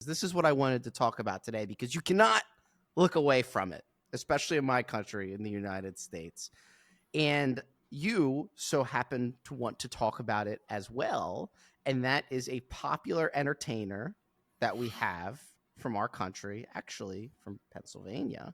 This is what I wanted to talk about today because you cannot look away from it, especially in my country, in the United States. And you so happen to want to talk about it as well. And that is a popular entertainer that we have from our country, actually from Pennsylvania,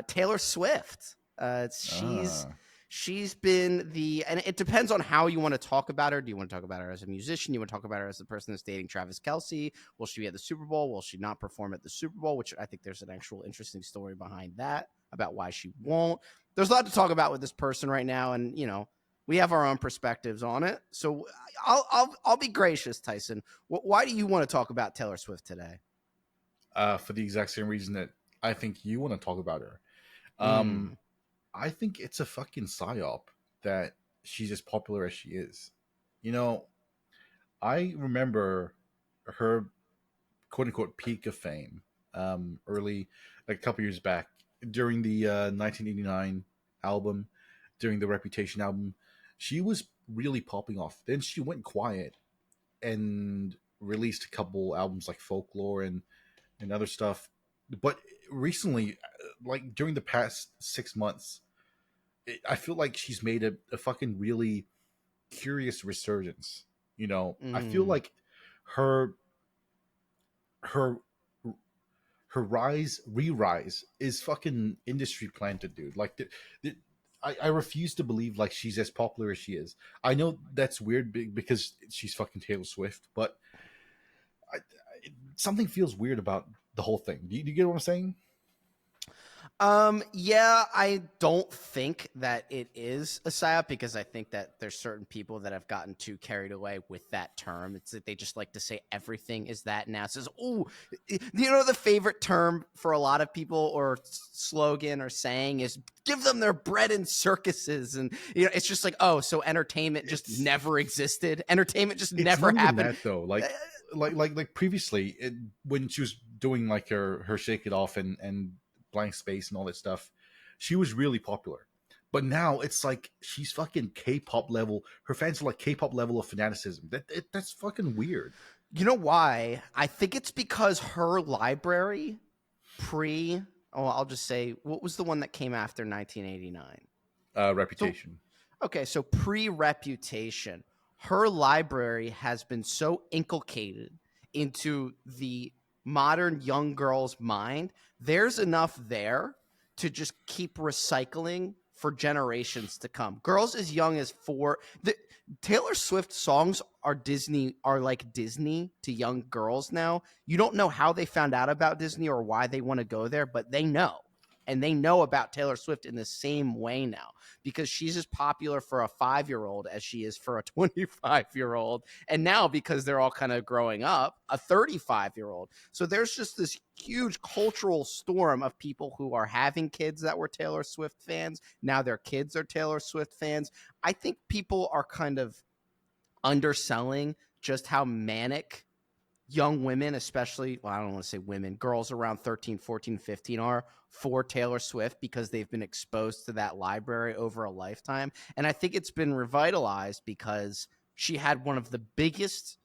Taylor Swift. She's Ah, she's been and it depends on how you want to talk about her. Do you want to talk about her as a musician? Do you want to talk about her as the person that's dating Travis Kelce? Will she be at the Super Bowl? Will she not perform at the Super Bowl? Which I think there's an actual interesting story behind that about why she won't. There's a lot to talk about with this person right now, and we have our own perspectives on it. So I'll be gracious, Tyson. Why do you want to talk about Taylor Swift today? for the exact same reason that I think you want to talk about her. Um, Mm. I think it's a fucking psyop that she's as popular as she is. You know, I remember her quote unquote peak of fame early, like a couple years back during the 1989 album, during the Reputation album. She was really popping off. Then she went quiet and released a couple albums like Folklore and other stuff. But recently, like during the past 6 months, I feel like she's made a fucking really curious resurgence. I feel Mm. like her her her re-rise is fucking industry planted, dude. Like I refuse to believe like she's as popular as she is. I know that's weird because she's fucking Taylor Swift, but something feels weird about the whole thing. Do you get what I'm saying? Yeah, I don't think that it is a psyop because I think that there's certain people that have gotten too carried away with that term. It's that they just like to say everything is that now. It says, oh, the favorite term for a lot of people or slogan or saying is give them their bread in circuses. And, it's just like, oh, so entertainment just It's never existed. Entertainment just it's never not even happened. that though. Uh, Like previously, when she was doing like her Shake It Off and Blank Space and all that stuff, she was really popular. But now it's like she's fucking K-pop level. Her fans are like K-pop level of fanaticism. That's fucking weird. You know why? I think it's because her library pre I'll just say what was the one that came after 1989? So Reputation. okay, so pre-Reputation, her library has been so inculcated into the modern young girl's mind. There's enough there to just keep recycling for generations to come. Girls as young as 4, Taylor Swift songs are like Disney to young girls now. You don't know how they found out about Disney or why they want to go there, but they know. And they know about Taylor Swift in the same way now because she's as popular for a 5-year-old as she is for a 25-year-old. And now, because they're all kind of growing up, a 35-year-old. So there's just this huge cultural storm of people who are having kids that were Taylor Swift fans. Now their kids are Taylor Swift fans. I think people are kind of underselling just how manic young women, especially, well, I don't want to say women, girls around 13, 14, 15 are for Taylor Swift because they've been exposed to that library over a lifetime. And I think it's been revitalized because she had one of the biggest,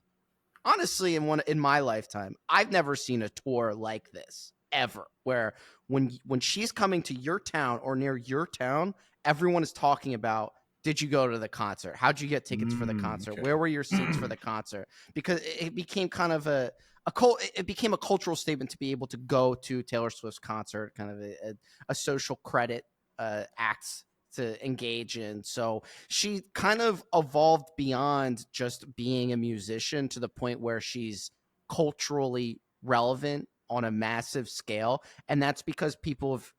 honestly, in my lifetime. I've never seen a tour like this ever, where when she's coming to your town or near your town, everyone is talking about, did you go to the concert? How'd you get tickets for the concert? Okay. Where were your seats for the concert? Because it became kind of it became a cultural statement to be able to go to Taylor Swift's concert, kind of a social credit act to engage in. So she kind of evolved beyond just being a musician to the point where she's culturally relevant on a massive scale. And that's because people have,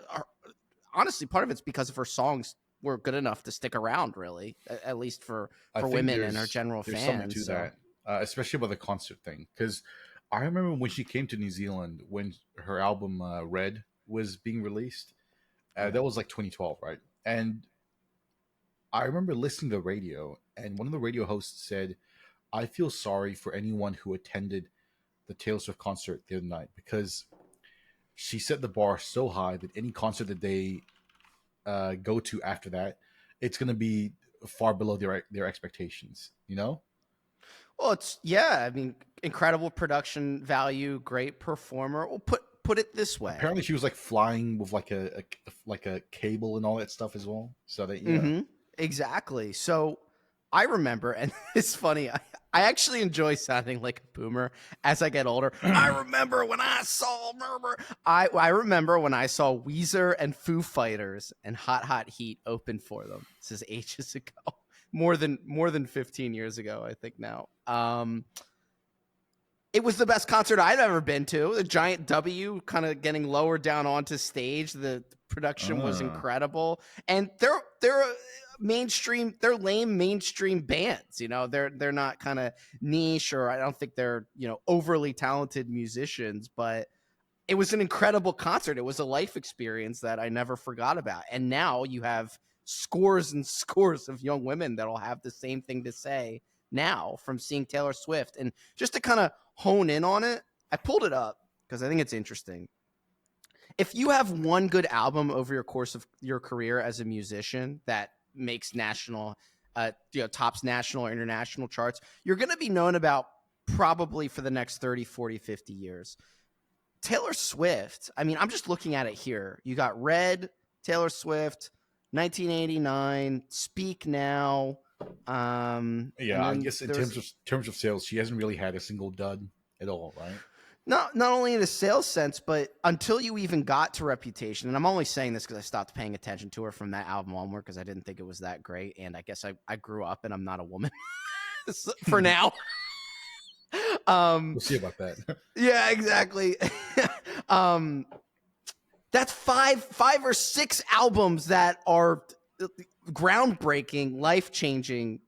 are, honestly, part of it's because of her songs were good enough to stick around, really, at least for I think women and her general there's something to fans. So that, especially about the concert thing. Because I remember when she came to New Zealand when her album Red was being released. yeah. That was like 2012, right? And I remember listening to the radio, and one of the radio hosts said, "I feel sorry for anyone who attended the Taylor Swift concert the other night because she set the bar so high that any concert that they go to after that, it's going to be far below their expectations." You know? Well, it's yeah. I mean, incredible production value, great performer. Well, put it this way. Apparently, she was like flying with like a cable and all that stuff as well. So that yeah. Exactly. So I remember, and it's funny. I actually enjoy sounding like a boomer as I get older. I remember when I saw Murmur. I remember when I saw Weezer and Foo Fighters and Hot Hot Heat open for them. This is ages ago, more than 15 years ago, I think now. It was the best concert I've ever been to. The giant W kind of getting lower down onto stage. The production was incredible, and they're mainstream. They're lame mainstream bands. You know, they're not kind of niche, or I don't think they're overly talented musicians. But it was an incredible concert. It was a life experience that I never forgot about. And now you have scores and scores of young women that'll have the same thing to say now from seeing Taylor Swift. And just to kind of hone in on it, I pulled it up because I think it's interesting. If you have one good album over your course of your career as a musician that makes national, tops national or international charts, you're going to be known about probably for the next 30, 40, 50 years. Taylor Swift, I mean, I'm just looking at it here. You got Red, Taylor Swift, 1989, Speak Now. Yeah, I guess in terms of sales, she hasn't really had a single dud at all, right? Not only in a sales sense, but until you even got to Reputation, and I'm only saying this because I stopped paying attention to her from that album onward because I didn't think it was that great, and I guess I grew up and I'm not a woman for now. We'll see about that. Yeah, exactly. That's five or six albums that are groundbreaking, life-changing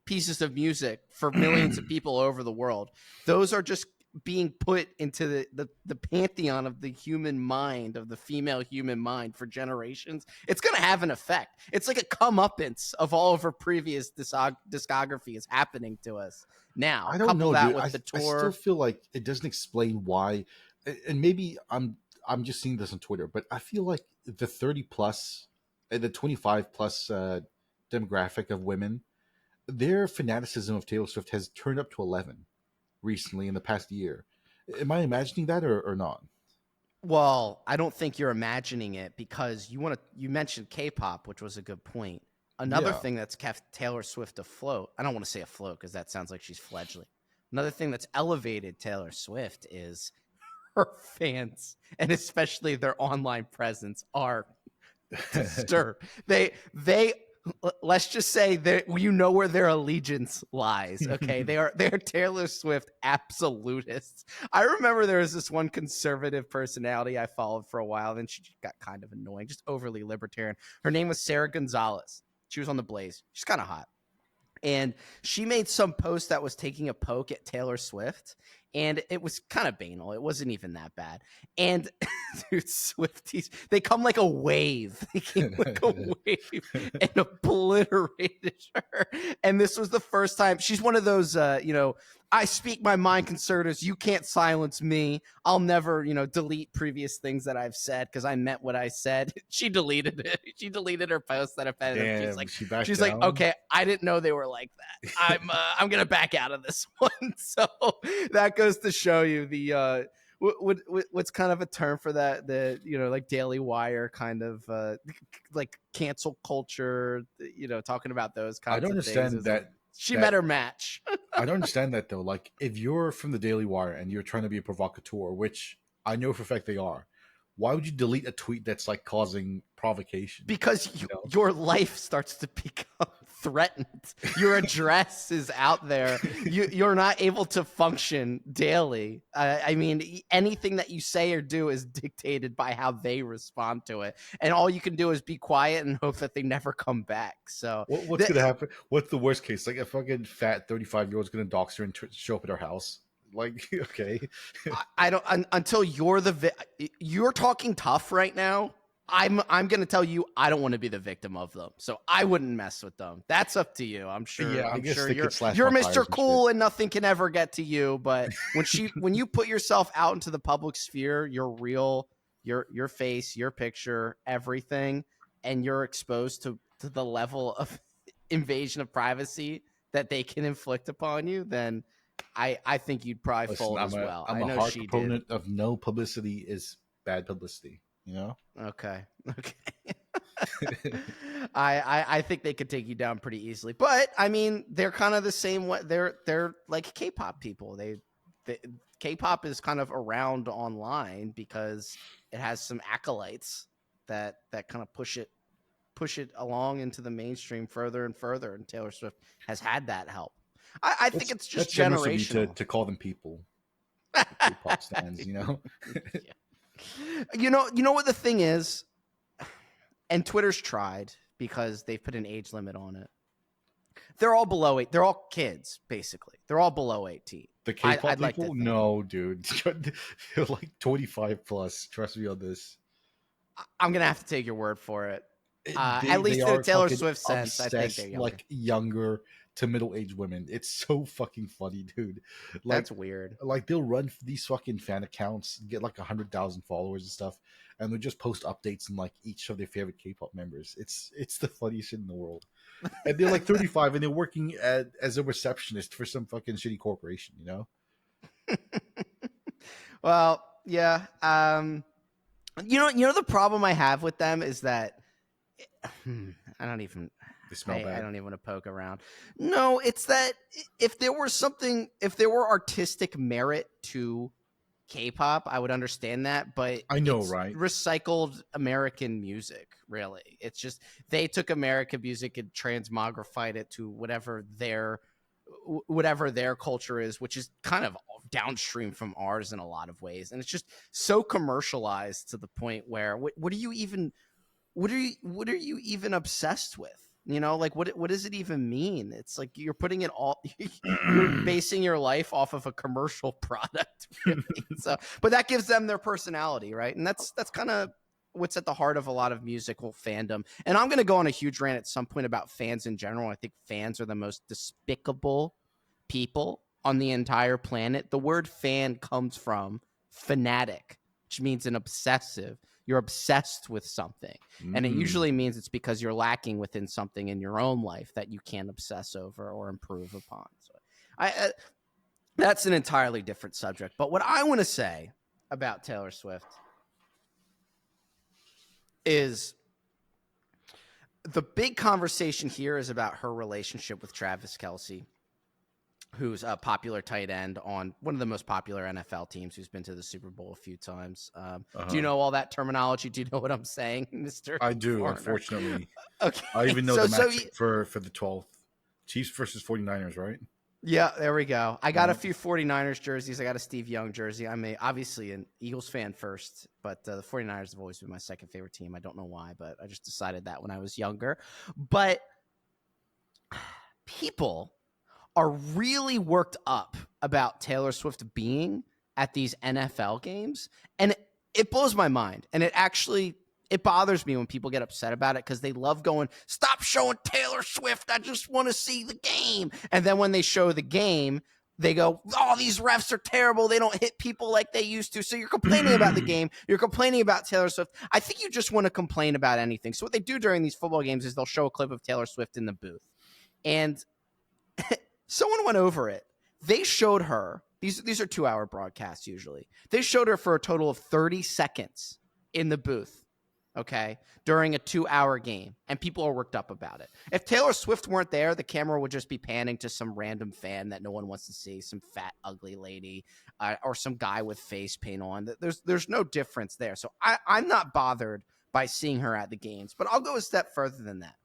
pieces of music for millions of people over the world. Those are just being put into the pantheon of the human mind, of the female human mind for generations. It's going to have an effect. It's like a comeuppance of all of her previous discography is happening to us now. I don't know, dude. With the tour. I still feel like it doesn't explain why, and maybe I'm just seeing this on Twitter, but I feel like the 30 plus and the 25 plus demographic of women, their fanaticism of Taylor Swift has turned up to 11 recently in the past year. Am I imagining that or not? Well, I don't think you're imagining it because you mentioned K-pop, which was a good point. Another thing that's kept Taylor Swift afloat, I don't want to say afloat because that sounds like she's fledgling. Another thing that's elevated Taylor Swift is her fans, and especially their online presence, are disturbed. They let's just say that where their allegiance lies. Okay, they're Taylor Swift absolutists. I remember there was this one conservative personality I followed for a while, then she got kind of annoying, just overly libertarian. Her name was Sarah Gonzalez. She was on The Blaze. She's kind of hot. And she made some post that was taking a poke at Taylor Swift. And it was kind of banal. It wasn't even that bad. And dude, Swifties, they come like a wave. They came like a wave and obliterated her. And this was the first time. She's one of those, I speak my mind conservatives. You can't silence me. I'll never, delete previous things that I've said because I meant what I said. She deleted it. She deleted her post that offended her. She's like, okay, I didn't know they were like that. I'm gonna back out of this one. So that goes to show you the what's kind of a term for that, like Daily Wire kind of like cancel culture, talking about those kinds of things. I don't understand that. She met her match. I don't understand that though. Like, if you're from the Daily Wire and you're trying to be a provocateur, which I know for a fact they are, why would you delete a tweet that's like causing provocation? Because your life starts to become threatened. Your address is out there. You're not able to function daily. I mean, anything that you say or do is dictated by how they respond to it. And all you can do is be quiet and hope that they never come back. So what's going to happen? What's the worst case? Like a fucking fat 35-year-old's going to dox her and show up at her house. Like, okay. I don't until you're talking tough right now. I'm going to tell you I don't want to be the victim of them, so I wouldn't mess with them. That's up to you. I'm sure. Yeah, I'm sure you're Mr. Cool and nothing can ever get to you. But when you put yourself out into the public sphere, you're real, your face, your picture, everything, and you're exposed to the level of invasion of privacy that they can inflict upon you, then I think you'd probably Listen, fold as well. I'm I a know hard she proponent of no publicity is bad publicity. You know. did. Okay. I think they could take you down pretty easily. But I mean, they're kind of the same way. They're like K-pop people. They K-pop is kind of around online because it has some acolytes that kind of push it along into the mainstream further and further. And Taylor Swift has had that help. I think it's just that's generous of you generational. to call them people, the K-pop stands. You know. You know what the thing is, and Twitter's tried because they've put an age limit on it. They're all below 8. They're all kids, basically. They're all below 18. The K-pop I'd like to people? think. No, dude. They're like 25 plus. Trust me on this. I'm gonna have to take your word for it. They At least in are the Taylor fucking Swift sense, I think they're obsessed, younger. like younger to middle-aged women. It's so fucking funny, dude. Like, That's weird. like they'll run these fucking fan accounts, get like 100,000 followers and stuff, and they'll just post updates on like each of their favorite K-pop members. It's the funniest shit in the world. And they're like 35, and they're working as a receptionist for some fucking shitty corporation. You know. Well, yeah. You know the problem I have with them is that I don't even They smell bad. I don't even want to poke around. No, it's that if there were artistic merit to K-pop, I would understand that, but I know, it's right? recycled American music, really. It's just they took American music and transmogrified it to whatever their culture is, which is kind of downstream from ours in a lot of ways, and it's just so commercialized to the point where what are you even obsessed with? You know, like what does it even mean? It's like you're putting it all you're basing your life off of a commercial product, really. So, but that gives them their personality, right? And that's kind of what's at the heart of a lot of musical fandom. And I'm going to go on a huge rant at some point about fans in general. I think fans are the most despicable people on the entire planet. The word fan comes from fanatic, which means an obsessive. You're obsessed with something. And it usually means it's because you're lacking within something in your own life that you can't obsess over or improve upon. So that's an entirely different subject. But what I want to say about Taylor Swift is the big conversation here is about her relationship with Travis Kelce, who's a popular tight end on one of the most popular NFL teams, who's been to the Super Bowl a few times. Do you know all that terminology? Do you know what I'm saying, Mr. I do, Warner? unfortunately. Okay. I even know the match for the 12th. Chiefs versus 49ers, right? Yeah, there we go. I got a few 49ers jerseys. I got a Steve Young jersey. I'm obviously an Eagles fan first, but the 49ers have always been my second favorite team. I don't know why, but I just decided that when I was younger. But people are really worked up about Taylor Swift being at these NFL games. And it blows my mind. And it bothers me when people get upset about it because they love going, stop showing Taylor Swift. I just want to see the game. And then when they show the game, they go, oh, these refs are terrible. They don't hit people like they used to. So you're complaining about the game. You're complaining about Taylor Swift. I think you just want to complain about anything. So what they do during these football games is they'll show a clip of Taylor Swift in the booth. And someone went over it. They showed her, these are 2-hour broadcasts usually. They showed her for a total of 30 seconds in the booth, okay, during a 2-hour game, and people are worked up about it. If Taylor Swift weren't there, the camera would just be panning to some random fan that no one wants to see, some fat, ugly lady, or some guy with face paint on. There's no difference there. So I'm not bothered by seeing her at the games, but I'll go a step further than that.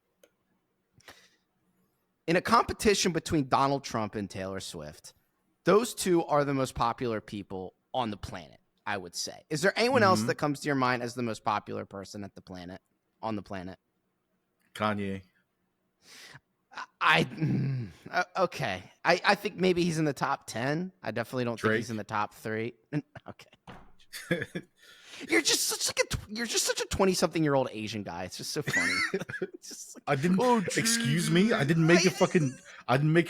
In a competition between Donald Trump and Taylor Swift, those two are the most popular people on the planet, I would say. Is there anyone else that comes to your mind as the most popular person on the planet? Kanye. Okay. I think maybe he's in the top 10. I definitely don't think he's in the top 3. Okay. You're just such a 20-something-year-old Asian guy. It's just so funny. I didn't. Excuse me. I didn't make a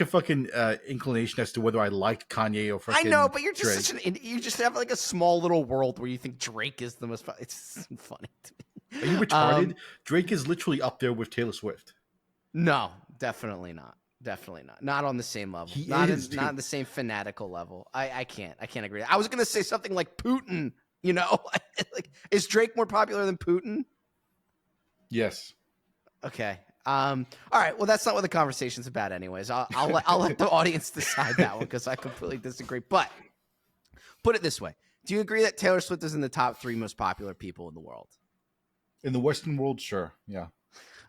fucking inclination as to whether I liked Kanye or fucking. I know, but you're just Drake. you just have like a small little world where you think Drake is the most. It's funny to me. Are you retarded? Drake is literally up there with Taylor Swift. No, definitely not. definitely not. Not on the same level. He Not is, not in the same fanatical level. I can't agree. I was gonna say something like Putin. You know, like is Drake more popular than Putin? Yes. Okay. All right. Well, that's not what the conversation's about, anyways. I'll let the audience decide that one because I completely disagree. But put it this way: do you agree that Taylor Swift is in the top 3 most popular people in the world? In the Western world, sure. Yeah.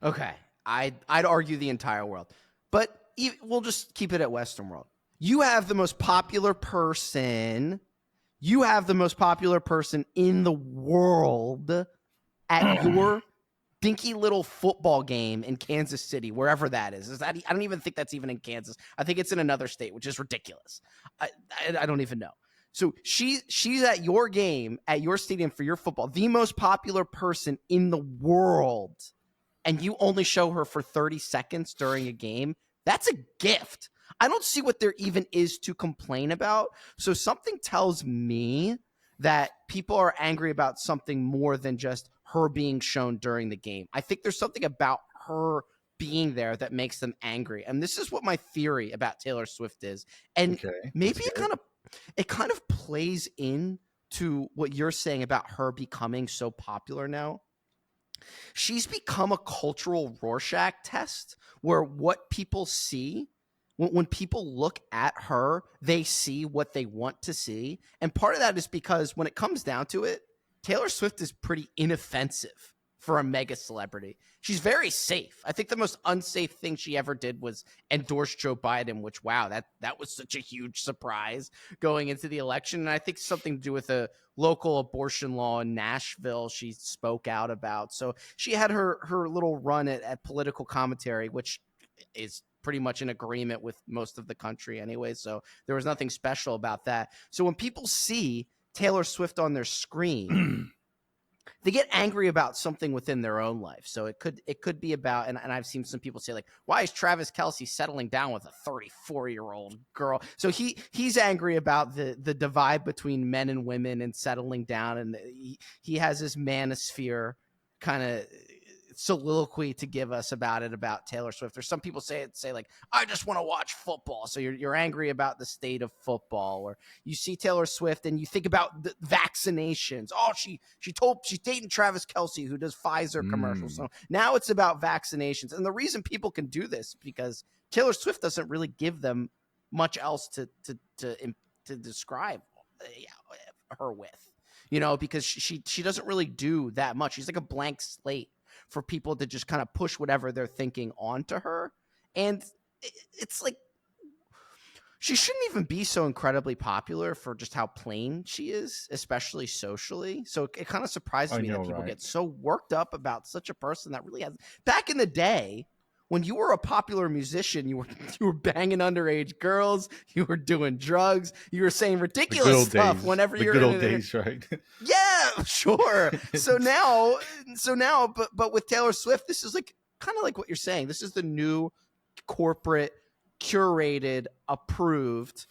Okay. I'd argue the entire world, but we'll just keep it at Western world. You have the most popular person. You have the most popular person in the world at your dinky little football game in Kansas City, wherever that is. I don't even think that's even in Kansas. I think it's in another state, which is ridiculous. I don't even know. So she's at your game, at your stadium for your football, the most popular person in the world, and you only show her for 30 seconds during a game. That's a gift. I don't see what there even is to complain about. So something tells me that people are angry about something more than just her being shown during the game. I think there's something about her being there that makes them angry. And this is what my theory about Taylor Swift is. And Okay. maybe it kind of plays into what you're saying about her becoming so popular now. She's become a cultural Rorschach test where what people see, when people look at her, they see what they want to see. And part of that is because when it comes down to it, Taylor Swift is pretty inoffensive for a mega celebrity. She's very safe. I think the most unsafe thing she ever did was endorse Joe Biden, which, wow, that was such a huge surprise going into the election. And I think something to do with a local abortion law in Nashville she spoke out about. So she had her little run at political commentary, which is pretty much in agreement with most of the country anyway. So there was nothing special about that. So when people see Taylor Swift on their screen, they get angry about something within their own life. So it could be about, and I've seen some people say like, why is Travis Kelce settling down with a 34-year-old girl? So he's angry about the divide between men and women and settling down. And he has this manosphere kind of soliloquy to give us about Taylor Swift. Or some people say like, I just want to watch football. So you're angry about the state of football. Or you see Taylor Swift and you think about the vaccinations. Oh, she's dating Travis Kelce, who does Pfizer commercials. So now it's about vaccinations. And the reason people can do this because Taylor Swift doesn't really give them much else to describe her with, because she doesn't really do that much. She's like a blank slate for people to just kind of push whatever they're thinking onto her. And it's like, she shouldn't even be so incredibly popular for just how plain she is, especially socially. So it kind of surprises me that people get so worked up about such a person that really has. Back in the day, when you were a popular musician, you were banging underage girls, you were doing drugs, you were saying ridiculous stuff days. whenever you're good old days, right? Yeah, sure. So now, but with Taylor Swift, this is like kind of like what you're saying. This is the new corporate, curated, approved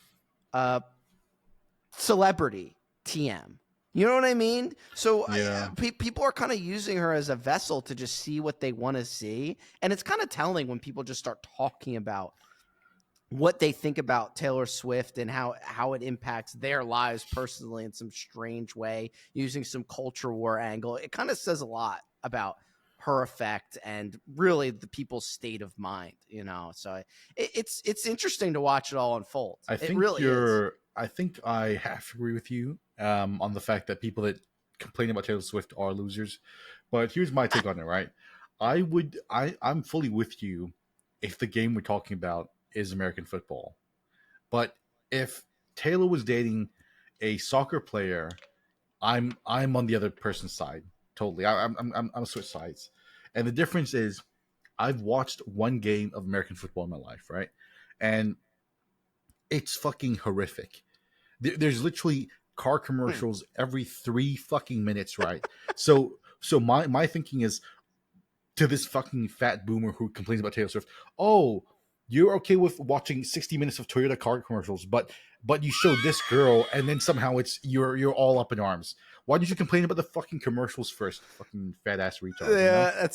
celebrity TM. You know what I mean? So yeah. People are kind of using her as a vessel to just see what they want to see. And it's kind of telling when people just start talking about what they think about Taylor Swift and how it impacts their lives personally in some strange way, using some culture war angle. It kind of says a lot about her effect and really the people's state of mind, So it's interesting to watch it all unfold. I think I have to agree with you on the fact that people that complain about Taylor Swift are losers. But here's my take on it, right? I'm fully with you if the game we're talking about is American football. But if Taylor was dating a soccer player, I'm on the other person's side. Totally. I'm switch sides. And the difference is I've watched one game of American football in my life, right? And it's fucking horrific. There's literally car commercials every 3 fucking minutes, right? So my thinking is to this fucking fat boomer who complains about Taylor Swift, oh, you're okay with watching 60 minutes of Toyota car commercials, but you show this girl and then somehow you're all up in arms. Why did you complain about the fucking commercials first? Fucking fat ass retard. Yeah,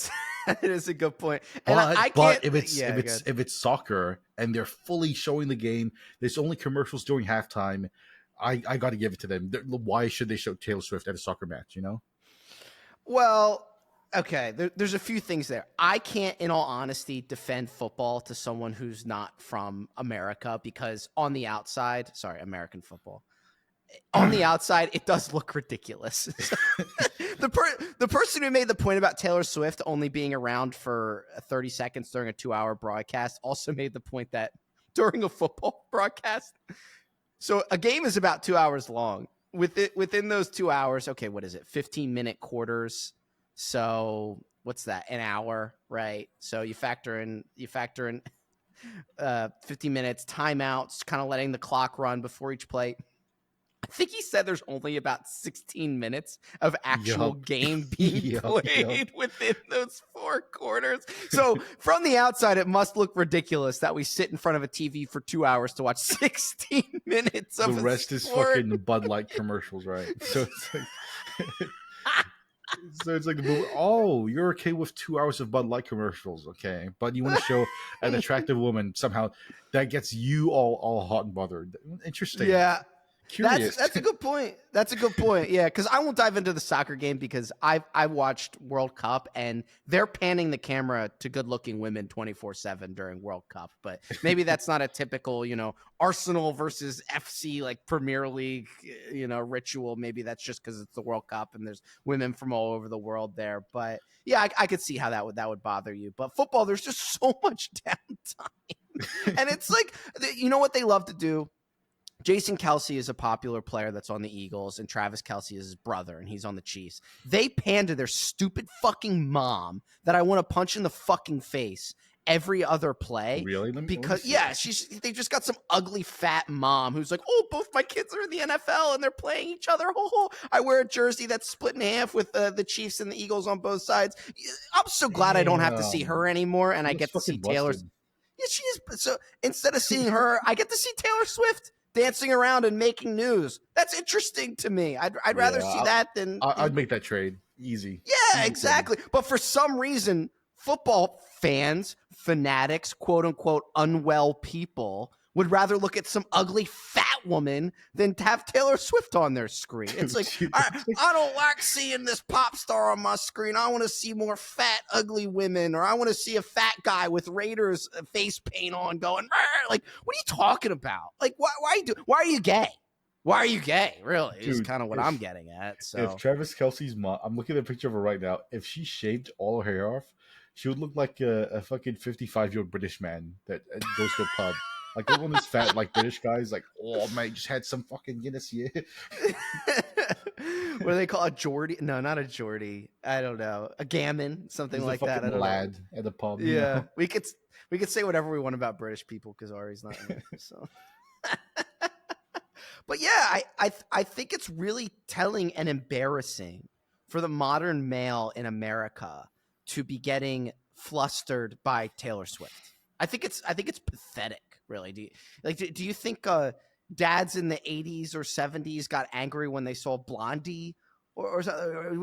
That is a good point. And I But can't. if it's soccer and they're fully showing the game, there's only commercials during halftime. I got to give it to them. Why should they show Taylor Swift at a soccer match? You know. Well, okay. There's a few things there. I can't, in all honesty, defend football to someone who's not from America because on the outside, sorry, American football. On the outside, it does look ridiculous. The person who made the point about Taylor Swift only being around for 30 seconds during a 2-hour broadcast also made the point that during a football broadcast, so a game is about 2 hours long. Within those 2 hours, okay, what is it? 15-minute quarters. So what's that? An hour, right? So you factor in 15 minutes, timeouts, kind of letting the clock run before each play. I think he said there's only about 16 minutes of actual game being played within those 4 quarters. So from the outside, it must look ridiculous that we sit in front of a TV for 2 hours to watch 16 minutes of the rest is fucking Bud Light commercials, right? So it's like, so it's like the movie. Oh, you're okay with 2 hours of Bud Light commercials, okay? But you want to show an attractive woman somehow that gets you all hot and bothered. Interesting. Yeah. Curious. That's a good point. That's a good point. Yeah, because I won't dive into the soccer game because I watched World Cup and they're panning the camera to good-looking women 24/7 during World Cup. But maybe that's not a typical, Arsenal versus FC like Premier League, ritual. Maybe that's just because it's the World Cup and there's women from all over the world there. But yeah, I could see how that would bother you. But football, there's just so much downtime, and it's like you know what they love to do. Jason Kelce is a popular player that's on the Eagles, and Travis Kelce is his brother, and he's on the Chiefs. They pan to their stupid fucking mom that I want to punch in the fucking face every other play. Really? Because they just got some ugly fat mom who's like, oh, both my kids are in the NFL and they're playing each other. I wear a jersey that's split in half with the Chiefs and the Eagles on both sides. I'm so glad I don't have to see her anymore, and I get to see Taylor. Yeah, she is. So instead of seeing her, I get to see Taylor Swift dancing around and making news. That's interesting to me. I'd rather see that than I'd make that trade easy. Yeah, easy exactly. trade. But for some reason, football fans, fanatics, quote unquote, unwell people would rather look at some ugly fat woman than to have Taylor Swift on their screen. It's like, I don't like seeing this pop star on my screen. I want to see more fat, ugly women, or I want to see a fat guy with Raiders face paint on going, like, what are you talking about? Like, why are you gay? Why are you gay? Really, is kind of what I'm getting at. So if Travis Kelce's mom, I'm looking at a picture of her right now. If she shaved all her hair off, she would look like a fucking 55-year-old British man that goes to a pub. Like one of those fat, like British guys, like, oh man, just had some fucking Guinness here. What do they call a Geordie? No, not a Geordie. I don't know, a gammon, something like that. I don't lad know. at the pub. Yeah, we could say whatever we want about British people because Ari's not here. So, but yeah, I think it's really telling and embarrassing for the modern male in America to be getting flustered by Taylor Swift. I think it's pathetic. Really, do you think dads in the 80s or 70s got angry when they saw Blondie or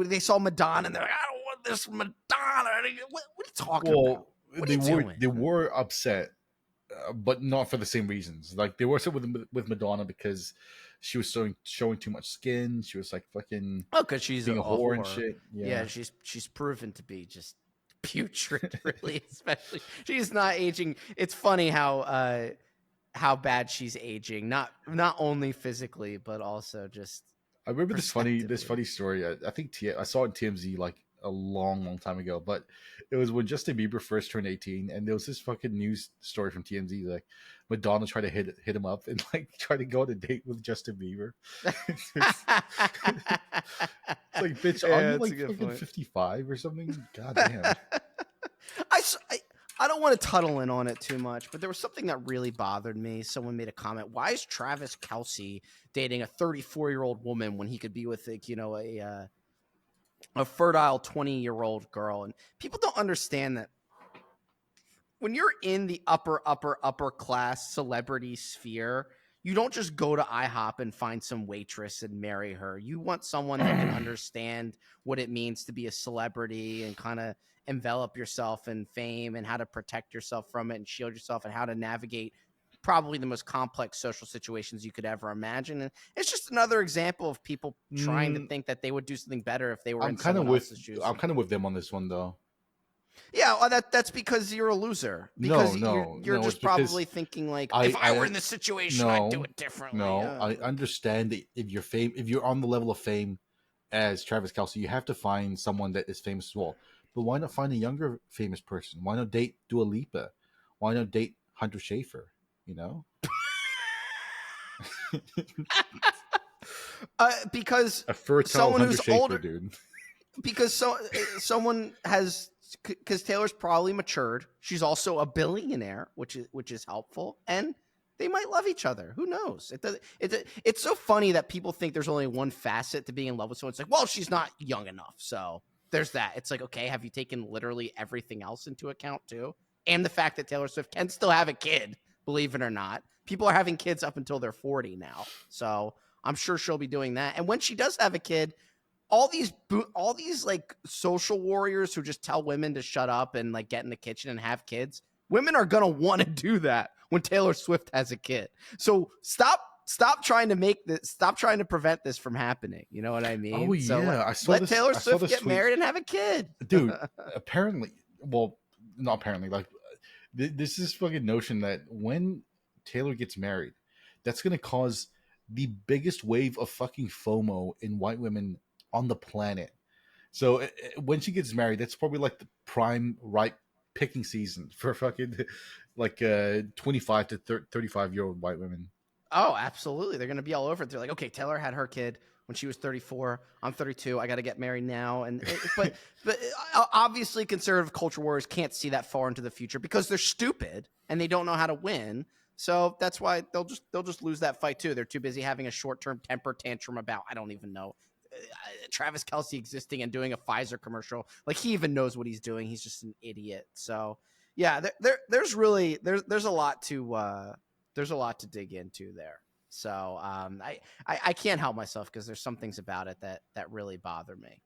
they saw Madonna and they're like, I don't want this Madonna? What are you talking about? What are you doing? They were upset, but not for the same reasons. Like they were upset with Madonna because she was showing too much skin. She was like fucking because she's being a whore and shit. Yeah, she's proven to be just putrid, really. Especially she's not aging. It's funny how bad she's aging, not only physically but also just. I remember this funny story. I think I saw it in TMZ like a long time ago, but it was when Justin Bieber first turned 18, and there was this fucking news story from TMZ like Madonna tried to hit him up and like try to go on a date with Justin Bieber. It's like, bitch, are you like fucking 55 or something? God damn. I don't want to tunnel in on it too much, but there was something that really bothered me. Someone made a comment. Why is Travis Kelce dating a 34-year-old woman when he could be with like, a fertile 20-year-old girl? And people don't understand that when you're in the upper class celebrity sphere, you don't just go to IHOP and find some waitress and marry her. You want someone that can understand what it means to be a celebrity and kind of envelop yourself in fame and how to protect yourself from it and shield yourself and how to navigate probably the most complex social situations you could ever imagine. And it's just another example of people trying to Mm, think that they would do something better if they were I'm in kind of someone with else's shoes. I'm kind of with them on this one though. Yeah, well, that's because you're a loser. No, Because you're no, you're no. It's just because probably thinking like, if I were I in this situation, I'd do no, it differently. no. I understand that if you're on the level of fame as Travis Kelsey, you have to find someone that is famous as well. But why not find a younger famous person? Why not date Dua Lipa? Why not date Hunter Schafer? You know, Because a fertile someone Hunter who's Schafer, older, dude. because someone has, because Taylor's probably matured. She's also a billionaire, which is helpful, and they might love each other. Who knows? It's so funny that people think there's only one facet to being in love with someone. It's like, well, she's not young enough, so there's that. It's like, okay, have you taken literally everything else into account too, and the fact that Taylor Swift can still have a kid, believe it or not. People are having kids up until they're 40 now, so I'm sure she'll be doing that. And when she does have a kid, all these like social warriors who just tell women to shut up and like get in the kitchen and have kids, women are gonna want to do that when Taylor Swift has a kid. So stop trying to stop trying to prevent this from happening. You know what I Oh mean? So yeah, let Taylor I saw Swift this get tweet, married and have a kid. dude. Apparently, well, not apparently. Like, this is fucking notion that when Taylor gets married, that's gonna cause the biggest wave of fucking FOMO in white women on the planet. So when she gets married, that's probably like the prime ripe picking season for fucking like 25 to 35-year-old white women. Oh, absolutely. They're going to be all over it. They're like, okay, Taylor had her kid when she was 34. I'm 32. I got to get married now. But obviously, conservative culture warriors can't see that far into the future because they're stupid and they don't know how to win. So that's why they'll just lose that fight too. They're too busy having a short term temper tantrum about, I don't even know, Travis Kelsey existing and doing a Pfizer commercial. Like, he even knows what he's doing. He's just an idiot. So yeah, there's a lot to dig into there. So I can't help myself because there's some things about it that really bother me.